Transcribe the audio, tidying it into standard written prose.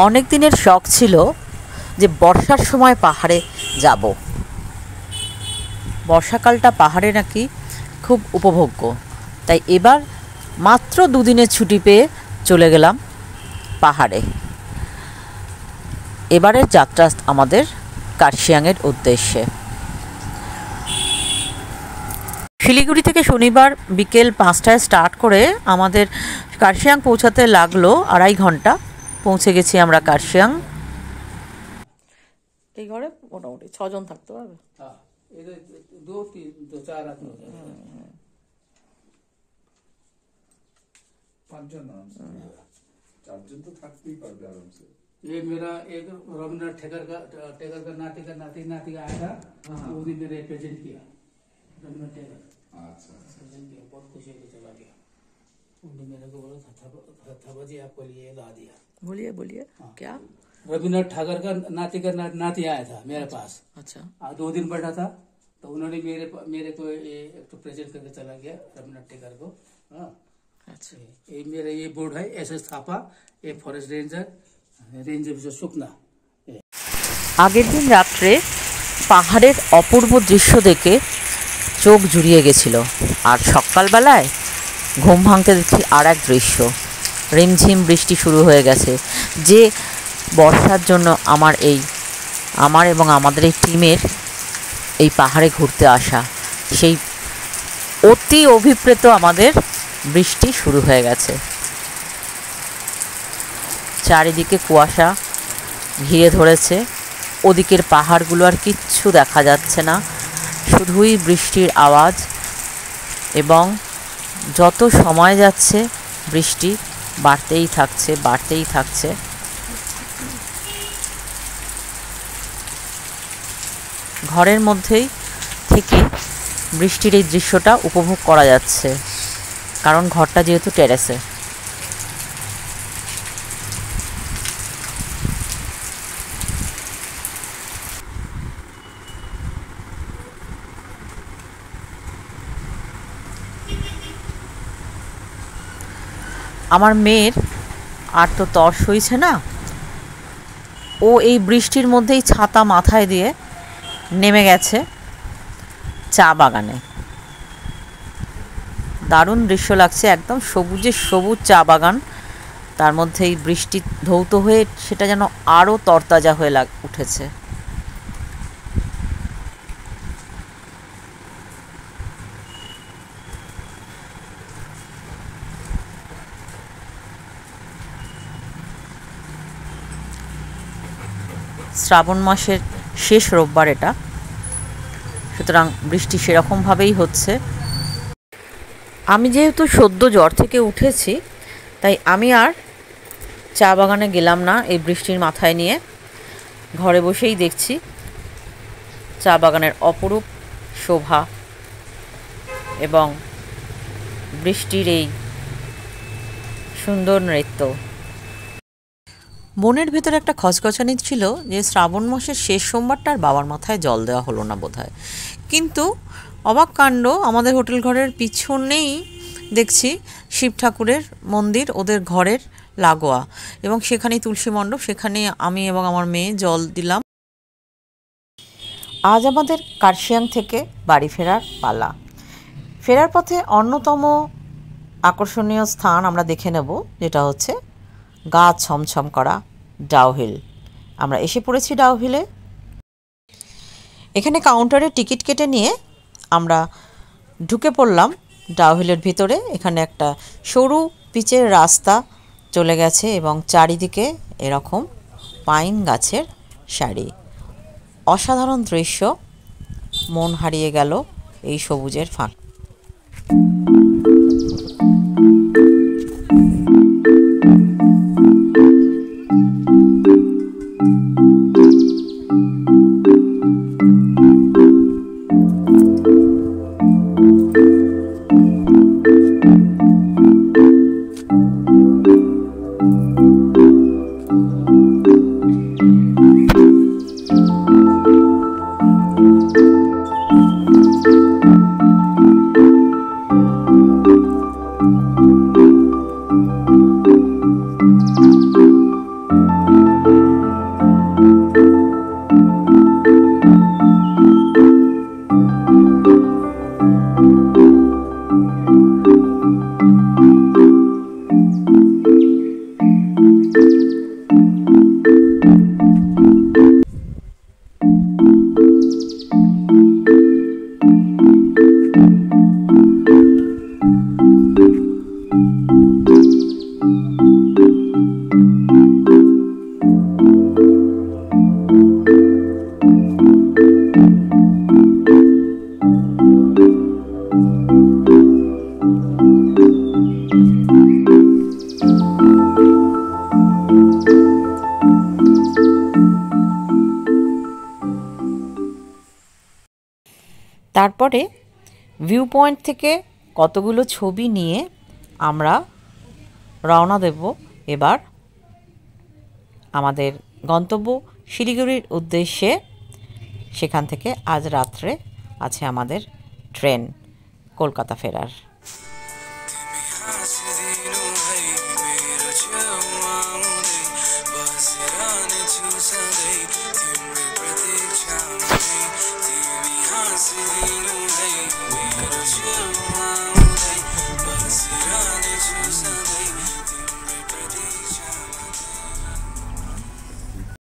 অনেক দিনের শখ ছিল যে বর্ষার সময় পাহাড়ে যাব। বর্ষাকালটা পাহাড়ে নাকি খুব উপভোগ্য, তাই এবার মাত্র দুদিনের ছুটি পেয়ে চলে গেলাম পাহাড়ে। এবারের যাত্রা আমাদের কার্শিয়াংয়ের উদ্দেশ্যে। শিলিগুড়ি থেকে শনিবার বিকেল 5টায় স্টার্ট করে আমাদের কার্শিয়াং পৌঁছাতে লাগলো 2.5 ঘন্টা। পৌঁছে গেছি আমরা কার্শিয়াং। এই ঘরে মোটামুটি 6 জন থাকতে পারবে। ये मेरा एक रविन्द्रनाथ टेगर का नाती आया था, वो भी मेरे प्रेजेंट किया। रविन्द्रनाथ टेगर प्रेजेंट किया, बहुत खुशी होकर चला गया। उन्होंने मेरे को बोला था जी आपको लिए ला दिया। बोलिए बोलिए। क्या? रविन्द्रनाथ ठाकर का नाती आया था मेरे पास। अच्छा। 2 दिन बैठा था, तो उन्होंने मेरे को एक तो प्रेजेंट करके चला गया रविन्द्रनाथ टेगर को। अच्छा। ये मेरा ये बोर्ड है SS थापा, ये फॉरेस्ट रेंजर শুকনা। আগের দিন রাত্রে পাহাড়ের অপূর্ব দৃশ্য দেখে চোখ জুড়িয়ে গেছিল, আর সকালবেলায় ঘুম ভাঙতে দেখছি আর এক দৃশ্য। রিমঝিম বৃষ্টি শুরু হয়ে গেছে। যে বর্ষার জন্য আমার এবং আমাদের এই টিমের এই পাহাড়ে ঘুরতে আসা, সেই অতি অভিপ্রেত আমাদের বৃষ্টি শুরু হয়ে গেছে। চারিদিকে কুয়াশা ঘিরে ধরেছে, ওদিকের পাহাড়গুলো আর কিচ্ছু দেখা যাচ্ছে না, শুধুই বৃষ্টির আওয়াজ। এবং যত সময় যাচ্ছে বৃষ্টি বাড়তেই থাকছে। ঘরের মধ্যেই থেকে বৃষ্টির এই দৃশ্যটা উপভোগ করা যাচ্ছে, কারণ ঘরটা যেহেতু টেরেসে। আমার মেয়ের আর তো তর সইছে না, ও এই বৃষ্টির মধ্যেই ছাতা মাথায় দিয়ে নেমে গেছে চা বাগানে। দারুণ দৃশ্য লাগছে, একদম সবুজে সবুজ চা বাগান, তার মধ্যে এই বৃষ্টি ধৌত হয়ে সেটা যেন আরও তরতাজা হয়ে উঠেছে। শ্রাবণ মাসের শেষ রোববার এটা, সুতরাং বৃষ্টি সেরকমভাবেই হচ্ছে। আমি যেহেতু সদ্য জ্বর থেকে উঠেছি, তাই আমি আর চা বাগানে গেলাম না এই বৃষ্টির মাথায় নিয়ে। ঘরে বসেই দেখছি চা বাগানের অপরূপ শোভা এবং বৃষ্টির এই সুন্দর নৃত্য। মনের ভেতরে একটা খচখচানি ছিল যে শ্রাবণ মাসের শেষ সোমবারটার বাবার মাথায় জল দেওয়া হলো না বোধহয়। কিন্তু অবাক কাণ্ড, আমাদের হোটেল ঘরের পিছনেই দেখছি শিব ঠাকুরের মন্দির, ওদের ঘরের লাগোয়া, এবং সেখানেই তুলসী মণ্ডপ, সেখানে আমি এবং আমার মেয়ে জল দিলাম। আজ আমাদের কার্শিয়াং থেকে বাড়ি ফেরার পালা। ফেরার পথে অন্যতম আকর্ষণীয় স্থান আমরা দেখে নেব, যেটা হচ্ছে গা ছমছম করা ডাউহিল। আমরা এসে পড়েছি ডাউহিলে। এখানে কাউন্টারে টিকিট কেটে নিয়ে আমরা ঢুকে পড়লাম ডাউহিলের ভিতরে। এখানে একটা সরু পিচের রাস্তা চলে গেছে এবং চারিদিকে এরকম পাইন গাছের সারি। অসাধারণ দৃশ্য, মন হারিয়ে গেল এই সবুজের ফাঁক। তারপরে ভিউ পয়েন্ট থেকে কতগুলো ছবি নিয়ে আমরা রওনা দেব এবার আমাদের গন্তব্য শিলিগুড়ির উদ্দেশ্যে। সেখান থেকে আজ রাত্রে আছে আমাদের ট্রেন কলকাতা ফেরার।